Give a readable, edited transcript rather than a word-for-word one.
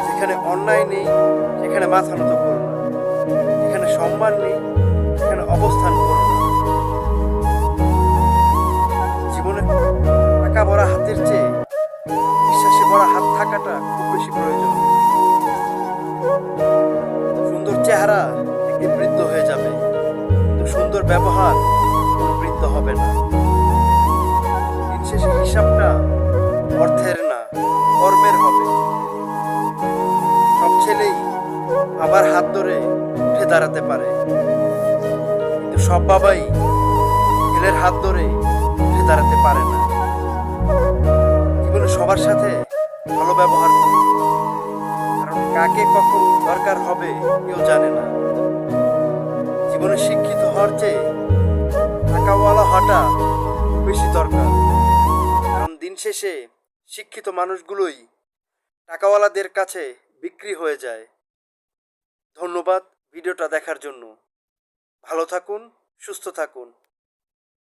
যেখানে অন্যায় নেই সেখানে মাথা নত করো না, যেখানে সম্মান নেই সেখানে অবস্থান করো না। জীবনে টাকা ভরা হাতের চেয়ে বিশ্বাসে ভরা হাত থাকাটা খুব বেশি প্রয়োজন। সুন্দর চেহারা একদিন বৃদ্ধ হয়ে যাবে, কিন্তু সুন্দর ব্যবহার কোনো বৃদ্ধ হবে না। দিন শেষে হিসাবটা অর্থের না, কর্মের হবে। সব ছেলেই বাবার হাত ধরে উঠে দাঁড়াতে পারে, কিন্তু সব বাবাই ছেলের হাত ধরে উঠে দাঁড়াতে পারে না। জীবনে সবার সাথে ভালো ব্যবহার করুন, কারণ কাকে কখন দরকার হবে কেউ জানে না। জীবনে শিক্ষিত হওয়ার চেয়ে টাকাওয়ালা হওয়াটা বেশি দরকার, কারণ দিন শেষে শিক্ষিত মানুষগুলোই টাকাওয়ালাদের কাছে বিক্রি হয়ে যায়। ধন্যবাদ ভিডিওটা দেখার জন্য। ভালো থাকুন, সুস্থ থাকুন।